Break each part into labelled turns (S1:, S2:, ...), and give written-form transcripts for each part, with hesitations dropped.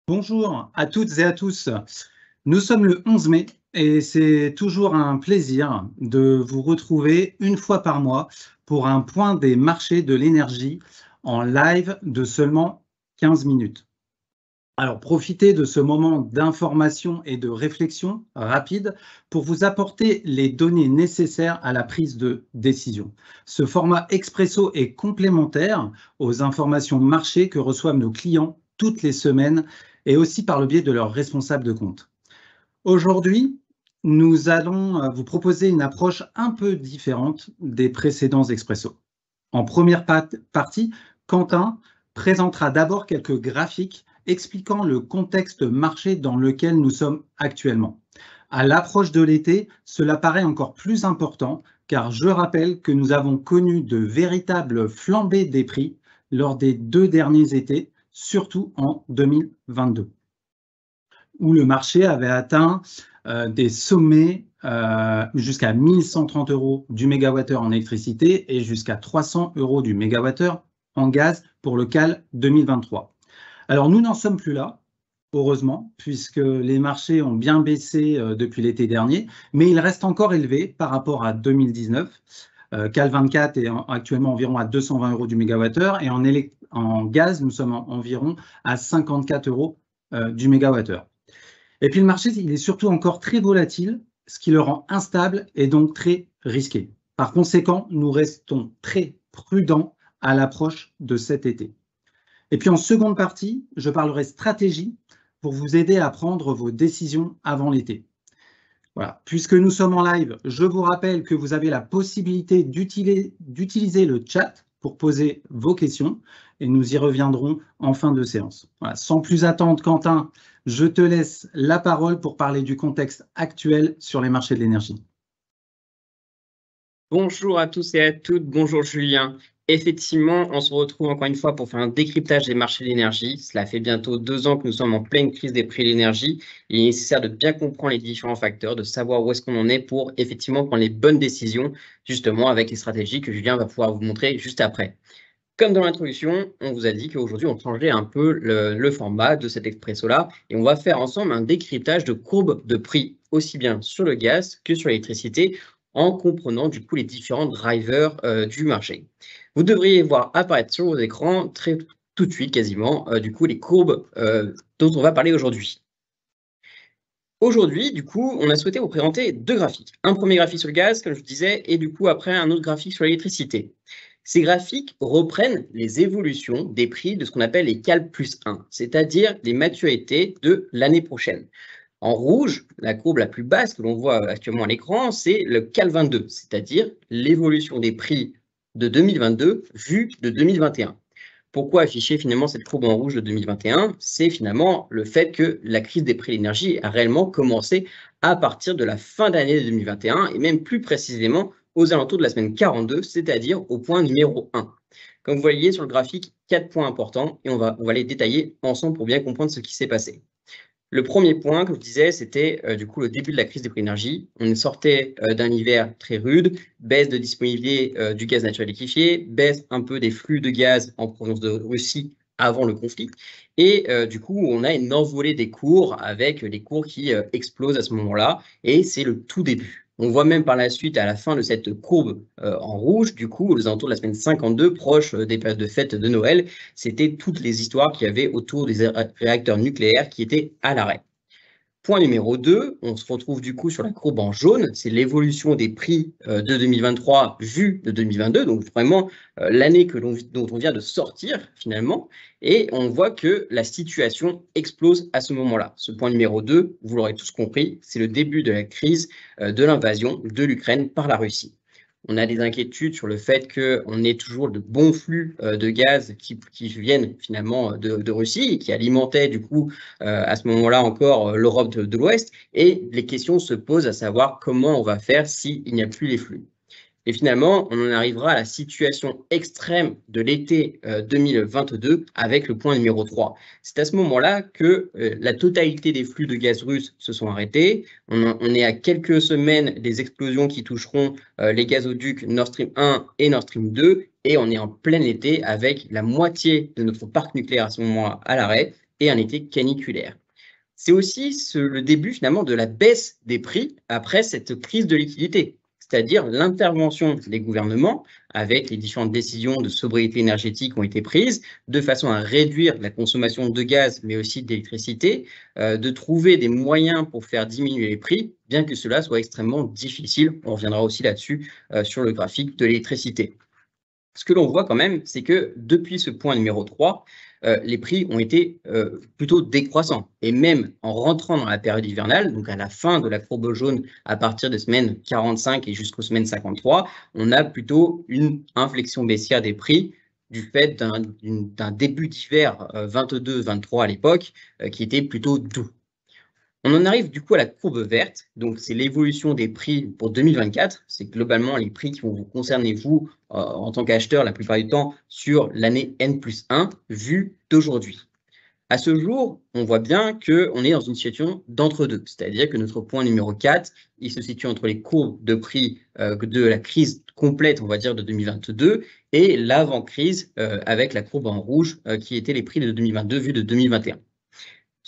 S1: Bonjour à toutes et à tous. Nous sommes le 11 mai et c'est toujours un plaisir de vous retrouver une fois par mois pour un point des marchés de l'énergie en live de seulement 15 minutes. Alors, profitez de ce moment d'information et de réflexion rapide pour vous apporter les données nécessaires à la prise de décision. Ce format expresso est complémentaire aux informations marché que reçoivent nos clients toutes les semaines et aussi par le biais de leurs responsables de compte. Aujourd'hui, nous allons vous proposer une approche un peu différente des précédents expresso. En première partie, Quentin présentera d'abord quelques graphiques expliquant le contexte marché dans lequel nous sommes actuellement. À l'approche de l'été, cela paraît encore plus important car je rappelle que nous avons connu de véritables flambées des prix lors des 2 derniers étés, surtout en 2022, où le marché avait atteint des sommets jusqu'à 1130 € du mégawattheure en électricité et jusqu'à 300 € du mégawattheure en gaz pour le CAL 2023. Alors nous n'en sommes plus là, heureusement, puisque les marchés ont bien baissé depuis l'été dernier, mais ils restent encore élevés par rapport à 2019. CAL 24 est actuellement environ à 220 € du mégawattheure et en gaz, nous sommes environ à 54 € du mégawattheure. Et puis le marché, il est surtout encore très volatile, ce qui le rend instable et donc très risqué. Par conséquent, nous restons très prudents à l'approche de cet été. Et puis en seconde partie, je parlerai stratégie pour vous aider à prendre vos décisions avant l'été. Voilà. Puisque nous sommes en live, je vous rappelle que vous avez la possibilité d'utiliser le chat pour poser vos questions et nous y reviendrons en fin de séance. Voilà. Sans plus attendre, Quentin, je te laisse la parole pour parler du contexte actuel sur les marchés de l'énergie.
S2: Bonjour à tous et à toutes, bonjour Julien. Effectivement, on se retrouve encore une fois pour faire un décryptage des marchés de l'énergie. Cela fait bientôt 2 ans que nous sommes en pleine crise des prix de l'énergie. Il est nécessaire de bien comprendre les différents facteurs, de savoir où est-ce qu'on en est pour effectivement prendre les bonnes décisions, justement avec les stratégies que Julien va pouvoir vous montrer juste après. Comme dans l'introduction, on vous a dit qu'aujourd'hui, on changeait un peu le format de cet expresso-là et on va faire ensemble un décryptage de courbes de prix, aussi bien sur le gaz que sur l'électricité, en comprenant du coup les différents drivers du marché. Vous devriez voir apparaître sur vos écrans tout de suite quasiment du coup les courbes dont on va parler aujourd'hui. Aujourd'hui, du coup, on a souhaité vous présenter 2 graphiques. Un premier graphique sur le gaz, comme je vous disais, et du coup après un autre graphique sur l'électricité. Ces graphiques reprennent les évolutions des prix de ce qu'on appelle les CAL plus 1, c'est-à-dire les maturités de l'année prochaine. En rouge, la courbe la plus basse que l'on voit actuellement à l'écran, c'est le CAL 22, c'est-à-dire l'évolution des prix de 2022 vue de 2021. Pourquoi afficher finalement cette courbe en rouge de 2021? C'est finalement le fait que la crise des prix de l'énergie a réellement commencé à partir de la fin d'année 2021 et même plus précisément aux alentours de la semaine 42, c'est-à-dire au point numéro 1. Comme vous voyez sur le graphique, 4 points importants et on va les détailler ensemble pour bien comprendre ce qui s'est passé. Le premier point, comme je disais, c'était du coup le début de la crise des prix de l'énergie. On sortait d'un hiver très rude, baisse de disponibilité du gaz naturel liquéfié, baisse un peu des flux de gaz en provenance de Russie avant le conflit. Et du coup, on a une envolée des cours avec les cours qui explosent à ce moment-là. Et c'est le tout début. On voit même par la suite, à la fin de cette courbe en rouge, du coup, aux alentours de la semaine 52, proche des périodes de fête de Noël, c'était toutes les histoires qu'il y avait autour des réacteurs nucléaires qui étaient à l'arrêt. Point numéro 2, on se retrouve du coup sur la courbe en jaune, c'est l'évolution des prix de 2023 vue de 2022, donc vraiment l'année dont on vient de sortir finalement, et on voit que la situation explose à ce moment-là. Ce point numéro 2, vous l'aurez tous compris, c'est le début de la crise de l'invasion de l'Ukraine par la Russie. On a des inquiétudes sur le fait qu'on ait toujours de bons flux de gaz qui viennent finalement de Russie et qui alimentaient du coup à ce moment-là encore l'Europe de l'Ouest. Et les questions se posent à savoir comment on va faire s'il n'y a plus les flux. Et finalement, on en arrivera à la situation extrême de l'été 2022 avec le point numéro 3. C'est à ce moment-là que la totalité des flux de gaz russe se sont arrêtés. On est à quelques semaines des explosions qui toucheront les gazoducs Nord Stream 1 et Nord Stream 2, et on est en plein été avec la moitié de notre parc nucléaire à ce moment-là à l'arrêt et un été caniculaire. C'est aussi le début finalement de la baisse des prix après cette crise de liquidité, c'est-à-dire l'intervention des gouvernements avec les différentes décisions de sobriété énergétique qui ont été prises de façon à réduire la consommation de gaz mais aussi d'électricité, de trouver des moyens pour faire diminuer les prix, bien que cela soit extrêmement difficile. On reviendra aussi là-dessus sur le graphique de l'électricité. Ce que l'on voit quand même, c'est que depuis ce point numéro 3, les prix ont été plutôt décroissants. Et même en rentrant dans la période hivernale, donc à la fin de la courbe jaune, à partir des semaines 45 et jusqu'aux semaines 53, on a plutôt une inflexion baissière des prix du fait d'un début d'hiver 22-23 à l'époque, qui était plutôt doux. On en arrive du coup à la courbe verte, donc c'est l'évolution des prix pour 2024, c'est globalement les prix qui vont vous concerner vous en tant qu'acheteur la plupart du temps sur l'année N+1 vue d'aujourd'hui. À ce jour, on voit bien qu'on est dans une situation d'entre-deux, c'est-à-dire que notre point numéro 4, il se situe entre les courbes de prix de la crise complète, on va dire, de 2022 et l'avant-crise avec la courbe en rouge qui était les prix de 2022 vus de 2021.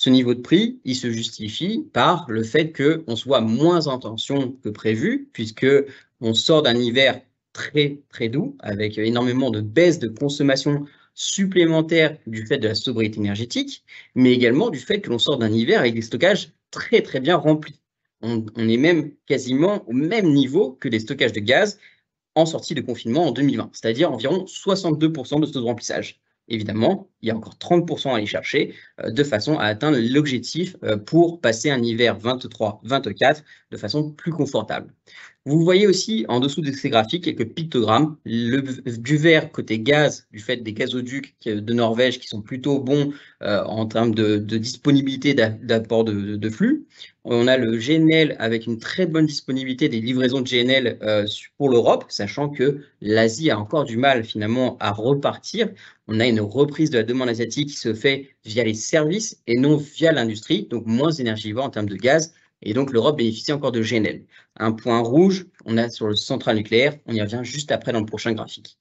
S2: Ce niveau de prix, il se justifie par le fait qu'on soit moins en tension que prévu, puisqu'on sort d'un hiver très, très doux, avec énormément de baisse de consommation supplémentaire du fait de la sobriété énergétique, mais également du fait que l'on sort d'un hiver avec des stockages très, très bien remplis. On est même quasiment au même niveau que les stockages de gaz en sortie de confinement en 2020, c'est-à-dire environ 62% de taux de remplissage. Évidemment, il y a encore 30% à aller chercher de façon à atteindre l'objectif pour passer un hiver 23-24 de façon plus confortable. Vous voyez aussi en dessous de ces graphiques quelques pictogrammes, du vert côté gaz, du fait des gazoducs de Norvège qui sont plutôt bons en termes de disponibilité d'apport de flux. On a le GNL avec une très bonne disponibilité des livraisons de GNL pour l'Europe, sachant que l'Asie a encore du mal finalement à repartir. On a une reprise de la demande asiatique qui se fait via les services et non via l'industrie, donc moins énergivore en termes de gaz. Et donc, l'Europe bénéficie encore de GNL. Un point rouge, on a sur le central nucléaire, on y revient juste après dans le prochain graphique.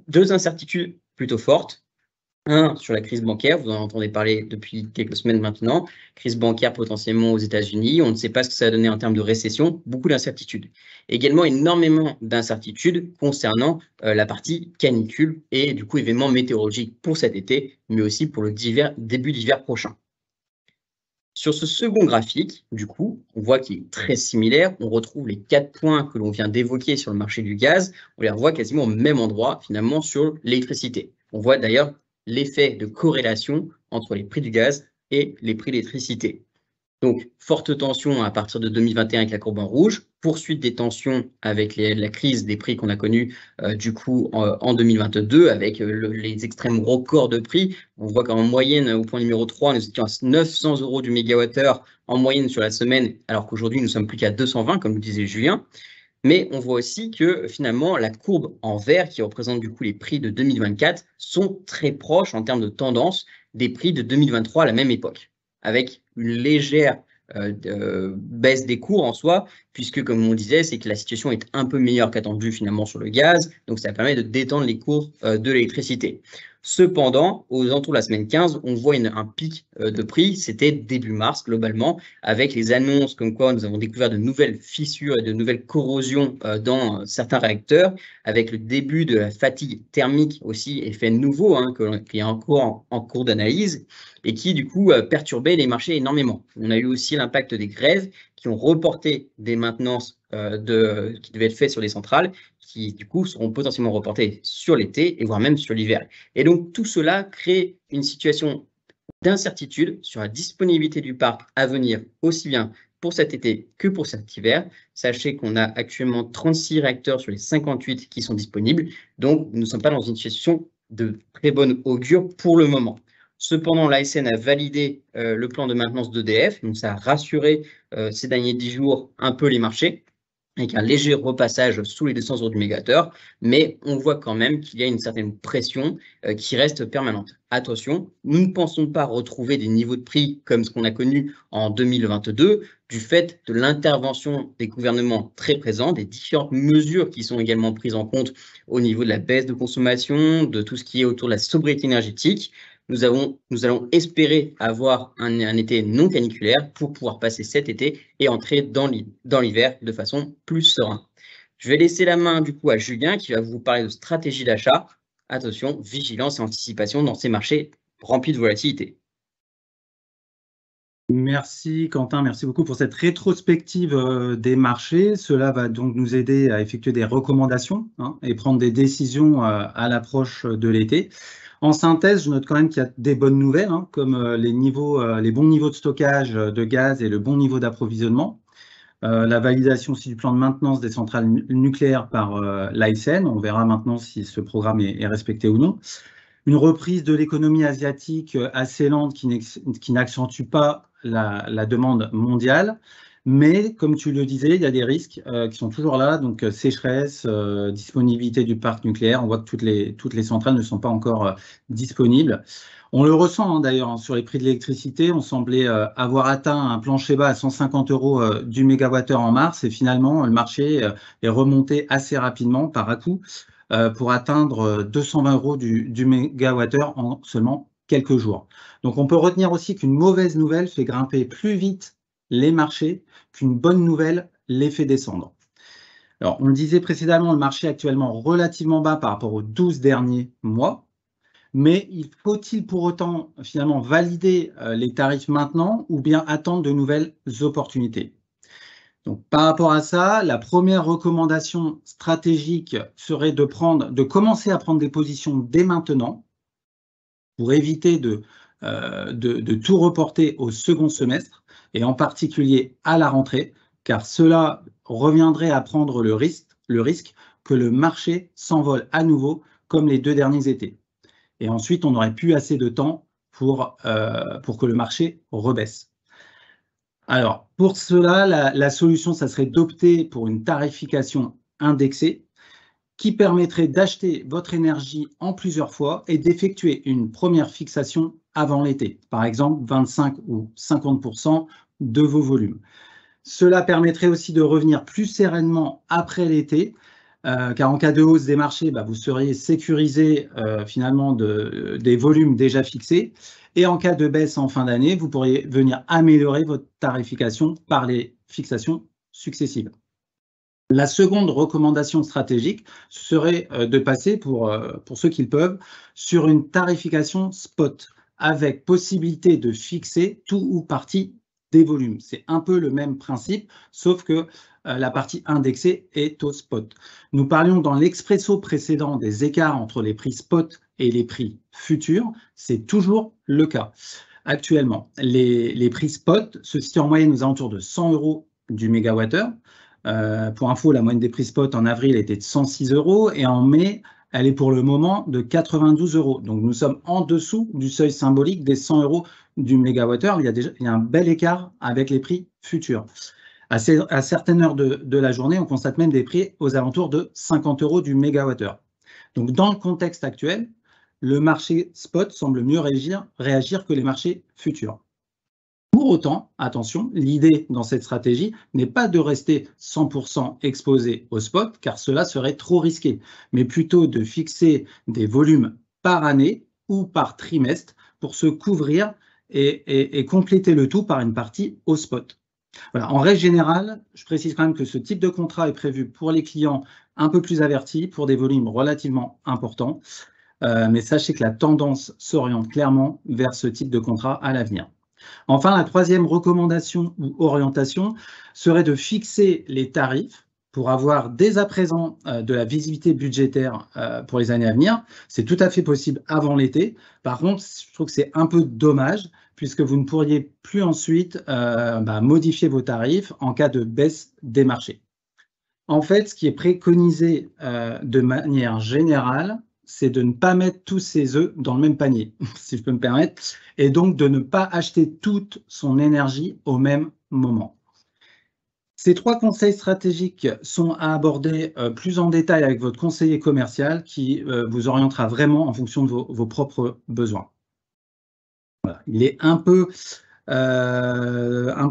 S2: Deux incertitudes plutôt fortes. Un, sur la crise bancaire, vous en entendez parler depuis quelques semaines maintenant. Crise bancaire potentiellement aux États-Unis, on ne sait pas ce que ça va donner en termes de récession, beaucoup d'incertitudes. Également, énormément d'incertitudes concernant la partie canicule et du coup événements météorologiques pour cet été, mais aussi pour le début d'hiver prochain. Sur ce second graphique, du coup, on voit qu'il est très similaire. On retrouve les 4 points que l'on vient d'évoquer sur le marché du gaz. On les revoit quasiment au même endroit, finalement, sur l'électricité. On voit d'ailleurs l'effet de corrélation entre les prix du gaz et les prix de l'électricité. Donc, forte tension à partir de 2021 avec la courbe en rouge, poursuite des tensions avec la crise des prix qu'on a connue du coup en 2022 avec les extrêmes records de prix. On voit qu'en moyenne, au point numéro 3, nous étions à 900 € du mégawattheure en moyenne sur la semaine, alors qu'aujourd'hui, nous sommes plus qu'à 220, comme le disait Julien. Mais on voit aussi que finalement, la courbe en vert, qui représente du coup les prix de 2024, sont très proches en termes de tendance des prix de 2023 à la même époque, avec une légère baisse des cours en soi, puisque comme on disait, c'est que la situation est un peu meilleure qu'attendue finalement sur le gaz, donc ça permet de détendre les cours de l'électricité. Cependant, aux alentours de la semaine 15, on voit un pic de prix, c'était début mars globalement, avec les annonces comme quoi nous avons découvert de nouvelles fissures et de nouvelles corrosions dans certains réacteurs, avec le début de la fatigue thermique aussi, effet nouveau, qui est encore en cours d'analyse, et qui du coup perturbait les marchés énormément. On a eu aussi l'impact des grèves qui ont reporté des maintenances qui devaient être faites sur les centrales, qui du coup seront potentiellement reportées sur l'été et voire même sur l'hiver. Et donc tout cela crée une situation d'incertitude sur la disponibilité du parc à venir, aussi bien pour cet été que pour cet hiver. Sachez qu'on a actuellement 36 réacteurs sur les 58 qui sont disponibles, donc nous ne sommes pas dans une situation de très bonne augure pour le moment. Cependant, l'ASN a validé le plan de maintenance d'EDF, donc ça a rassuré ces derniers 10 jours un peu les marchés. avec un léger repassage sous les 200 € du mégawattheure, mais on voit quand même qu'il y a une certaine pression qui reste permanente. Attention, nous ne pensons pas retrouver des niveaux de prix comme ce qu'on a connu en 2022, du fait de l'intervention des gouvernements très présents, des différentes mesures qui sont également prises en compte au niveau de la baisse de consommation, de tout ce qui est autour de la sobriété énergétique. Nous allons espérer avoir un été non caniculaire pour pouvoir passer cet été et entrer dans l'hiver de façon plus sereine. Je vais laisser la main du coup à Julien qui va vous parler de stratégie d'achat. Attention, vigilance et anticipation dans ces marchés remplis de volatilité.
S1: Merci Quentin, merci beaucoup pour cette rétrospective des marchés. Cela va donc nous aider à effectuer des recommandations et prendre des décisions à l'approche de l'été. En synthèse, je note quand même qu'il y a des bonnes nouvelles, comme les bons niveaux de stockage de gaz et le bon niveau d'approvisionnement. La validation aussi du plan de maintenance des centrales nucléaires par l'ASN. On verra maintenant si ce programme est respecté ou non. Une reprise de l'économie asiatique assez lente qui n'accentue pas la demande mondiale. Mais comme tu le disais, il y a des risques qui sont toujours là, donc sécheresse, disponibilité du parc nucléaire. On voit que toutes les centrales ne sont pas encore disponibles. On le ressent d'ailleurs sur les prix de l'électricité. On semblait avoir atteint un plancher bas à 150 € du mégawattheure en mars et finalement le marché est remonté assez rapidement par à-coup pour atteindre 220 € du mégawattheure en seulement quelques jours. Donc on peut retenir aussi qu'une mauvaise nouvelle fait grimper plus vite les marchés qu'une bonne nouvelle les fait descendre. Alors, on le disait précédemment, le marché est actuellement relativement bas par rapport aux 12 derniers mois, mais faut-il pour autant finalement valider les tarifs maintenant ou bien attendre de nouvelles opportunités? Donc, par rapport à ça, la première recommandation stratégique serait de commencer à prendre des positions dès maintenant pour éviter de tout reporter au second semestre et en particulier à la rentrée, car cela reviendrait à prendre le risque que le marché s'envole à nouveau comme les 2 derniers étés. Et ensuite, on n'aurait plus assez de temps pour que le marché rebaisse. Alors, pour cela, la solution, ça serait d'opter pour une tarification indexée qui permettrait d'acheter votre énergie en plusieurs fois et d'effectuer une première fixation avant l'été, par exemple 25 ou 50% de vos volumes. Cela permettrait aussi de revenir plus sereinement après l'été, car en cas de hausse des marchés, vous seriez sécurisé finalement des volumes déjà fixés. Et en cas de baisse en fin d'année, vous pourriez venir améliorer votre tarification par les fixations successives. La seconde recommandation stratégique serait de passer, pour ceux qui le peuvent, sur une tarification spot, avec possibilité de fixer tout ou partie des volumes. C'est un peu le même principe, sauf que la partie indexée est au spot. Nous parlions dans l'expresso précédent des écarts entre les prix spot et les prix futurs. C'est toujours le cas. Actuellement, les prix spot se situent en moyenne aux alentours de 100 € du mégawattheure. Pour info, la moyenne des prix spot en avril était de 106 € et en mai, elle est pour le moment de 92 €. Donc nous sommes en dessous du seuil symbolique des 100 € du mégawattheure. Il y a un bel écart avec les prix futurs. À certaines heures de la journée, on constate même des prix aux alentours de 50 € du mégawattheure. Donc dans le contexte actuel, le marché spot semble mieux réagir que les marchés futurs. Pour autant, attention, l'idée dans cette stratégie n'est pas de rester 100% exposé au spot, car cela serait trop risqué, mais plutôt de fixer des volumes par année ou par trimestre pour se couvrir et compléter le tout par une partie au spot. Voilà. En règle générale, je précise quand même que ce type de contrat est prévu pour les clients un peu plus avertis, pour des volumes relativement importants, mais sachez que la tendance s'oriente clairement vers ce type de contrat à l'avenir. Enfin, la troisième recommandation ou orientation serait de fixer les tarifs pour avoir dès à présent de la visibilité budgétaire pour les années à venir. C'est tout à fait possible avant l'été. Par contre, je trouve que c'est un peu dommage puisque vous ne pourriez plus ensuite modifier vos tarifs en cas de baisse des marchés. En fait, ce qui est préconisé de manière générale, c'est de ne pas mettre tous ses œufs dans le même panier, si je peux me permettre, et donc de ne pas acheter toute son énergie au même moment. Ces 3 conseils stratégiques sont à aborder plus en détail avec votre conseiller commercial qui vous orientera vraiment en fonction de vos propres besoins. Voilà. Il est un peu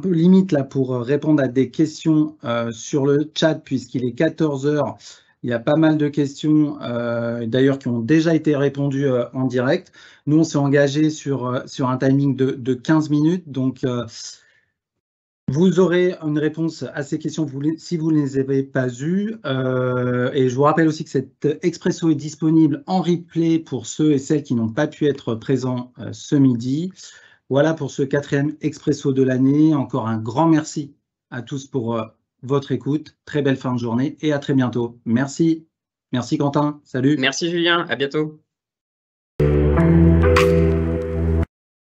S1: limite là pour répondre à des questions sur le chat puisqu'il est 14 h. Il y a pas mal de questions d'ailleurs qui ont déjà été répondues en direct. Nous, on s'est engagé sur un timing de 15 minutes. Donc, vous aurez une réponse à ces questions si vous ne les avez pas eues. Et je vous rappelle aussi que cet expresso est disponible en replay pour ceux et celles qui n'ont pas pu être présents ce midi. Voilà pour ce 4e expresso de l'année. Encore un grand merci à tous pour votre écoute. Très belle fin de journée et à très bientôt. Merci. Merci Quentin. Salut.
S2: Merci Julien, à bientôt.